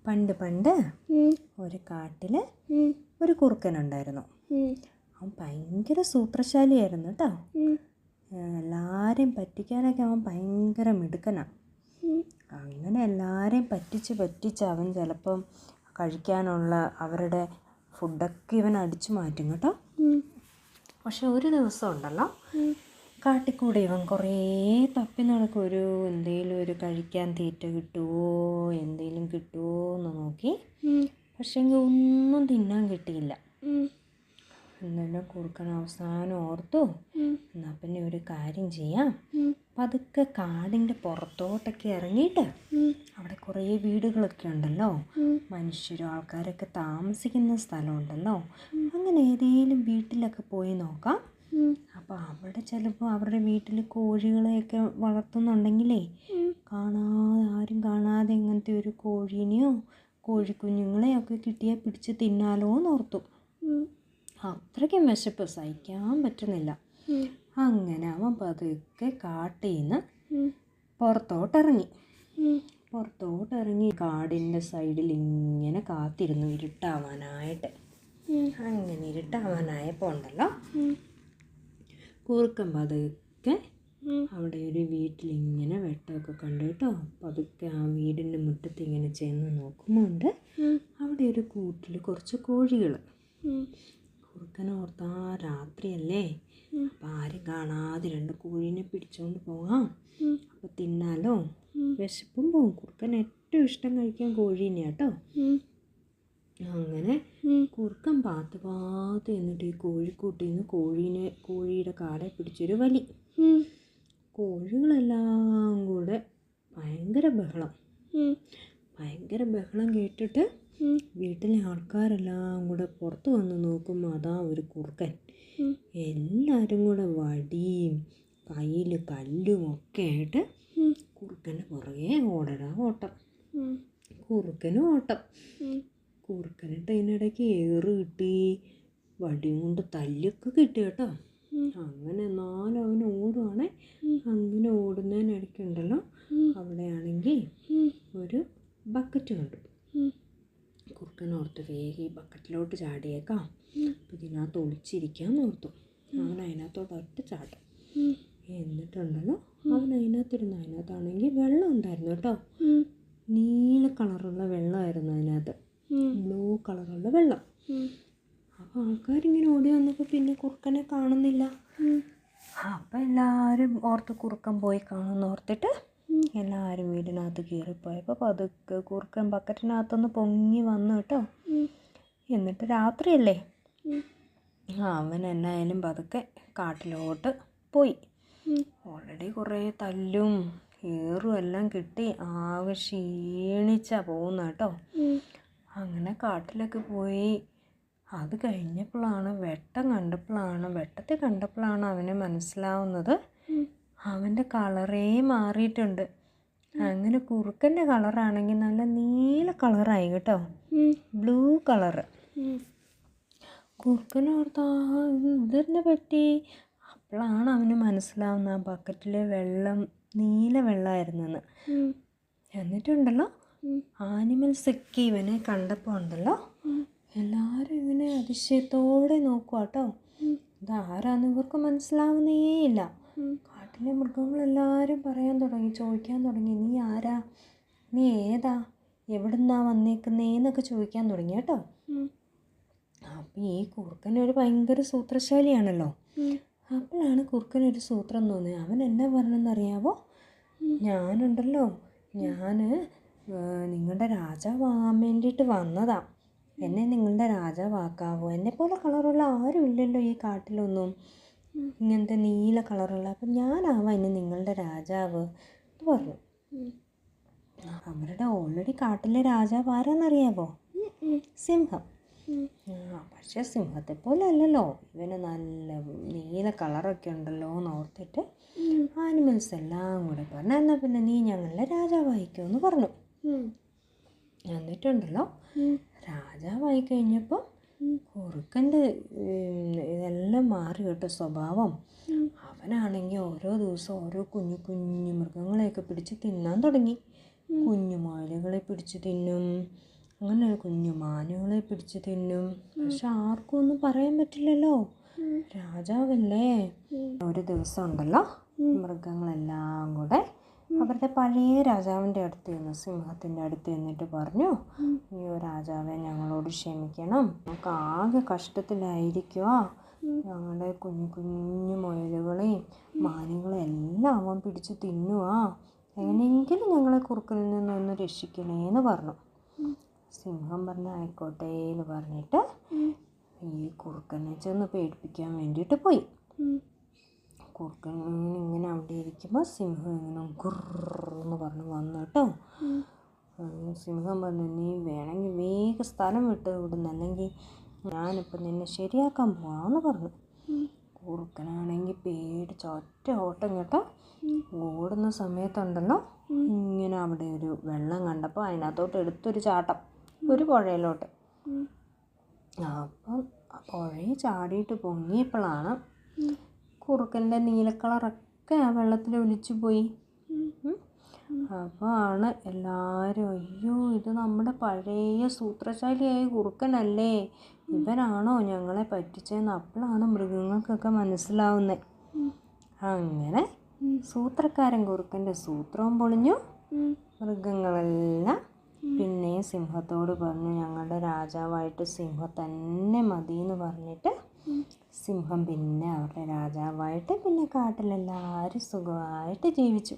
പണ്ട് പണ്ട് ഒരു കാട്ടിൽ ഒരു കുറുക്കനുണ്ടായിരുന്നു. അവൻ ഭയങ്കര സൂത്രശാലിയായിരുന്നു കേട്ടോ. എല്ലാവരെയും പറ്റിക്കാനൊക്കെ അവൻ ഭയങ്കര മിടുക്കനാണ്. അങ്ങനെ എല്ലാവരെയും പറ്റിച്ച് അവൻ ചിലപ്പം കഴിക്കാനുള്ള അവരുടെ ഫുഡൊക്കെ ഇവൻ അടിച്ചു മാറ്റും കേട്ടോ. പക്ഷെ ഒരു ദിവസം ഉണ്ടല്ലോ, കാട്ടിക്കൂടെ ഇവൻ കുറേ തപ്പി നടക്കും. എന്തെങ്കിലും ഒരു കഴിക്കാൻ തീറ്റ കിട്ടുമോ, എന്തെങ്കിലും കിട്ടുമോ എന്ന് നോക്കി. പക്ഷെങ്കിൽ ഒന്നും തിന്നാൻ കിട്ടിയില്ല. എന്നാലും കുറുക്കൻ അവസാനം ഓർത്തു, എന്നാൽ പിന്നെ ഒരു കാര്യം ചെയ്യാം, പതുക്കെ കാടിൻ്റെ പുറത്തോട്ടൊക്കെ ഇറങ്ങിയിട്ട് അവിടെ കുറേ വീടുകളൊക്കെ ഉണ്ടല്ലോ, മനുഷ്യരും ആൾക്കാരൊക്കെ താമസിക്കുന്ന സ്ഥലമുണ്ടല്ലോ, അങ്ങനെ ഏതെങ്കിലും വീട്ടിലൊക്കെ പോയി നോക്കാം. അപ്പോൾ അവിടെ ചിലപ്പോൾ അവരുടെ വീട്ടിൽ കോഴികളെയൊക്കെ വളർത്തുന്നുണ്ടെങ്കിലേ ആരും കാണാതെ ഇങ്ങനത്തെ ഒരു കോഴീനെയോ കോഴിക്കുഞ്ഞുങ്ങളെയൊക്കെ കിട്ടിയാൽ പിടിച്ച് തിന്നാലോ എന്നോർത്തു. അത്രയ്ക്കും വിശപ്പ് സഹിക്കാൻ പറ്റുന്നില്ല. അങ്ങനെ അവൻ പതുക്കെ കാട്ടിൽ നിന്ന് പുറത്തോട്ടിറങ്ങി കാടിൻ്റെ സൈഡിൽ ഇങ്ങനെ കാത്തിരുന്നു ഇരുട്ടാവാനായിട്ട്. അങ്ങനെ ഇരുട്ടാവാനായപ്പോൾ ഉണ്ടല്ലോ, കുറുക്കൻ പതുക്കെ അവിടെ ഒരു വീട്ടിലിങ്ങനെ വെട്ടമൊക്കെ കണ്ടു കേട്ടോ. പതുക്കെ ആ വീടിൻ്റെ മുറ്റത്ത് ഇങ്ങനെ ചെന്ന് നോക്കുമ്പോണ്ട് അവിടെ ഒരു കൂട്ടിൽ കുറച്ച് കോഴികൾ. കുറുക്കനോർത്താ രാത്രിയല്ലേ, അപ്പം ആരും കാണാതെ 2 കോഴീനെ പിടിച്ചുകൊണ്ട് പോകാം, അപ്പം തിന്നാലോ, വിശപ്പും പോവും. കുറുക്കൻ ഏറ്റവും ഇഷ്ടം കഴിക്കാൻ കോഴീനെയാണ് കേട്ടോ. അങ്ങനെ കുറുക്കൻ പാത്ത് എന്നിട്ട് ഈ കോഴിക്കൂട്ടിൽ നിന്ന് കോഴിയുടെ കാടെ പിടിച്ചൊരു വലി. കോഴികളെല്ലാം കൂടെ ഭയങ്കര ബഹളം കേട്ടിട്ട് വീട്ടിലെ ആൾക്കാരെല്ലാം കൂടെ പുറത്ത് വന്ന് നോക്കുമ്പോൾ അതാ ഒരു കുറുക്കൻ. എല്ലാവരും കൂടെ വടിയും കയ്യിൽ കല്ലും ഒക്കെ ആയിട്ട് കുറുക്കൻ്റെ പുറകെ ഓട്ടം. കുറുക്കനിട്ട് അതിനിടയ്ക്ക് ഏറ് കിട്ടി, വടിയും കൊണ്ട് തല്ലൊക്കെ കിട്ടി കേട്ടോ. അങ്ങനെ എന്നാലും അവൻ ഓടുവാണേ. അങ്ങനെ ഓടുന്നതിനിടയ്ക്കുണ്ടല്ലോ, അവിടെയാണെങ്കിൽ ഒരു ബക്കറ്റ് കണ്ടു. കുറുക്കനോർത്ത് വേഗം ഈ ബക്കറ്റിലോട്ട് ചാടിയേക്കാം, അപ്പം ഇതിനകത്ത് ഒളിച്ചിരിക്കാമെന്ന് ഓർത്തു. അവൻ അതിനകത്തോട്ട് ഒറ്റ ചാട്ടം. എന്നിട്ടുണ്ടല്ലോ അവൻ അതിനകത്താണെങ്കിൽ വെള്ളം ഉണ്ടായിരുന്നു കേട്ടോ. നീല കളറുള്ള വെള്ളമായിരുന്നു അതിനകത്ത്, ബ്ലൂ കളറുള്ള വെള്ളം. അപ്പോൾ ആൾക്കാരിങ്ങനെ ഓടി വന്നപ്പോൾ പിന്നെ കുറുക്കനെ കാണുന്നില്ല. അപ്പം എല്ലാവരും ഓർത്ത് കുറുക്കൻ പോയി കാണുമെന്ന് ഓർത്തിട്ട് എല്ലാവരും വീടിനകത്ത് കയറിപ്പോയപ്പോൾ പതുക്കെ കുറുക്കൻ ബക്കറ്റിനകത്തൊന്ന് പൊങ്ങി വന്നു കേട്ടോ. എന്നിട്ട് രാത്രിയല്ലേ, അവൻ എന്നായാലും പതുക്കെ കാട്ടിലോട്ട് പോയി. ഓൾറെഡി കുറേ തല്ലും ഏറും എല്ലാം കിട്ടി ആകെ ക്ഷീണിച്ചാണ് പോകുന്നത് കേട്ടോ. അങ്ങനെ കാട്ടിലൊക്കെ പോയി. അത് കഴിഞ്ഞപ്പോഴാണ് വെട്ടത്തിൽ കണ്ടപ്പോഴാണ് അവന് മനസ്സിലാവുന്നത് അവൻ്റെ കളറേ മാറിയിട്ടുണ്ട്. അങ്ങനെ കുറുക്കൻ്റെ കളറാണെങ്കിൽ നല്ല നീല കളറായി കേട്ടോ, ബ്ലൂ കളറ്. കുറുക്കനോർത്താ ഇതെന്നെ പറ്റി. അപ്പോഴാണ് അവന് മനസ്സിലാവുന്നത് ആ ബക്കറ്റിലെ വെള്ളം നീല വെള്ളമായിരുന്നെന്ന്. എന്നിട്ടുണ്ടല്ലോ ആനിമൽസൊക്കെ ഇവനെ കണ്ടപ്പോൾ ഉണ്ടല്ലോ എല്ലാവരും ഇവനെ അതിശയത്തോടെ നോക്കുക കേട്ടോ. ഇതാരാന്ന് ഇവർക്ക് മനസ്സിലാവുന്നേയില്ല. കാട്ടിലെ മൃഗങ്ങളെല്ലാവരും ചോദിക്കാൻ തുടങ്ങി, നീ ആരാ, നീ ഏതാ, എവിടുന്നാ വന്നേക്കുന്നേന്നൊക്കെ ചോദിക്കാൻ തുടങ്ങി കേട്ടോ. അപ്പം ഈ കുറുക്കനൊരു ഭയങ്കര സൂത്രശാലിയാണല്ലോ. അപ്പോഴാണ് കുറുക്കനൊരു സൂത്രം തോന്നിയത്. അവൻ എന്നാ പറഞ്ഞെന്നറിയാവോ, ഞാൻ നിങ്ങളുടെ രാജാവാകാൻ വേണ്ടിയിട്ട് വന്നതാ. എന്നെ നിങ്ങളുടെ രാജാവാക്കാവോ? എന്നെപ്പോലെ കളറുള്ള ആരും ഇല്ലല്ലോ ഈ കാട്ടിലൊന്നും, ഇങ്ങനത്തെ നീല കളറുള്ള. അപ്പം ഞാനാവാം ഇനി നിങ്ങളുടെ രാജാവ് എന്ന് പറഞ്ഞു. അവരുടെ ഓൾറെഡി കാട്ടിലെ രാജാവ് ആരാന്നറിയാവോ? സിംഹം. പക്ഷെ സിംഹത്തെ പോലെ അല്ലല്ലോ, ഇവന് നല്ല നീല കളറൊക്കെ ഉണ്ടല്ലോ എന്ന് ഓർത്തിട്ട് ആനിമൽസ് എല്ലാം കൂടെ പറഞ്ഞു, എന്നാൽ പിന്നെ നീ ഞങ്ങളുടെ രാജാവായിക്കോന്ന് പറഞ്ഞു. എന്നിട്ടുണ്ടല്ലോ രാജാവായി കഴിഞ്ഞപ്പോൾ കുറുക്കൻ്റെ ഇതെല്ലാം മാറി കേട്ടോ സ്വഭാവം. അവനാണെങ്കിൽ ഓരോ ദിവസം ഓരോ കുഞ്ഞു കുഞ്ഞു മൃഗങ്ങളെയൊക്കെ പിടിച്ച് തിന്നാൻ തുടങ്ങി. കുഞ്ഞു മുയലുകളെ പിടിച്ച് തിന്നും, അങ്ങനെ കുഞ്ഞു മാനുകളെ പിടിച്ച് തിന്നും. പക്ഷെ ആർക്കും ഒന്നും പറയാൻ പറ്റില്ലല്ലോ, രാജാവല്ലേ. ഒരു ദിവസം ഉണ്ടല്ലോ, മൃഗങ്ങളെല്ലാം കൂടെ അവരുടെ പഴയ രാജാവിൻ്റെ അടുത്ത് ചെന്നു, സിംഹത്തിൻ്റെ അടുത്ത് ചെന്നിട്ട് പറഞ്ഞു, അയ്യോ രാജാവെ, ഞങ്ങളോട് ക്ഷമിക്കണം, നമുക്ക് ആകെ കഷ്ടത്തിലായിരിക്കുക. ഞങ്ങളുടെ കുഞ്ഞു കുഞ്ഞു മുയലുകളെയും മാനുകളെയും എല്ലാം അവൻ പിടിച്ച് തിന്നുവാ. എങ്ങനെയെങ്കിലും ഞങ്ങളെ കുറുക്കനിൽ നിന്നൊന്ന് രക്ഷിക്കണേന്ന് പറഞ്ഞു. സിംഹം പറഞ്ഞു ആയിക്കോട്ടെ എന്ന് പറഞ്ഞിട്ട് ഈ കുറുക്കനെ ചെന്ന് പേടിപ്പിക്കാൻ വേണ്ടിയിട്ട് പോയി. കുറുക്കൻ ഇങ്ങനെ അവിടെ ഇരിക്കുമ്പോൾ സിംഹം ഇങ്ങനെ ഗുർന്ന് പറഞ്ഞ് വന്നു കേട്ടോ. സിംഹം പറഞ്ഞു, നീ വേണമെങ്കിൽ വേഗം സ്ഥലം വിട്ട് വിടുന്നു, അല്ലെങ്കിൽ ഞാനിപ്പോൾ നിന്നെ ശരിയാക്കാൻ പോവാന്ന് പറഞ്ഞു. കുറുക്കനാണെങ്കിൽ പേടിച്ച് ഒറ്റ ഓട്ടം കേട്ടോ. ഓടുന്ന സമയത്തുണ്ടല്ലോ, ഇങ്ങനെ അവിടെ ഒരു വെള്ളം കണ്ടപ്പോൾ അതിനകത്തോട്ട് എടുത്തൊരു ചാട്ടം, ഒരു പുഴയിലോട്ട്. അപ്പം പുഴയിൽ ചാടിയിട്ട് പൊങ്ങിയപ്പോഴാണ് കുറുക്കൻ്റെ നീലക്കളറൊക്കെ ആ വെള്ളത്തിൽ ഒലിച്ചു പോയി. അപ്പോൾ ആണ് എല്ലാവരും, അയ്യോ ഇത് നമ്മുടെ പഴയ സൂത്രശാലിയായ കുറുക്കനല്ലേ, ഇവനാണോ ഞങ്ങളെ പറ്റിച്ചതെന്ന് അപ്പോഴാണ് മൃഗങ്ങൾക്കൊക്കെ മനസ്സിലാവുന്നത്. അങ്ങനെ സൂത്രക്കാരൻ കുറുക്കൻ്റെ സൂത്രവും പൊളിഞ്ഞു. മൃഗങ്ങളെല്ലാം പിന്നെ സിംഹത്തോട് പറഞ്ഞു, ഞങ്ങളുടെ രാജാവായിട്ട് സിംഹം തന്നെ മതി എന്ന് പറഞ്ഞിട്ട് സിംഹം പിന്നെ അവരുടെ രാജാവായിട്ട് പിന്നെ കാട്ടിലെല്ലാവരും സുഖമായിട്ട് ജീവിച്ചു.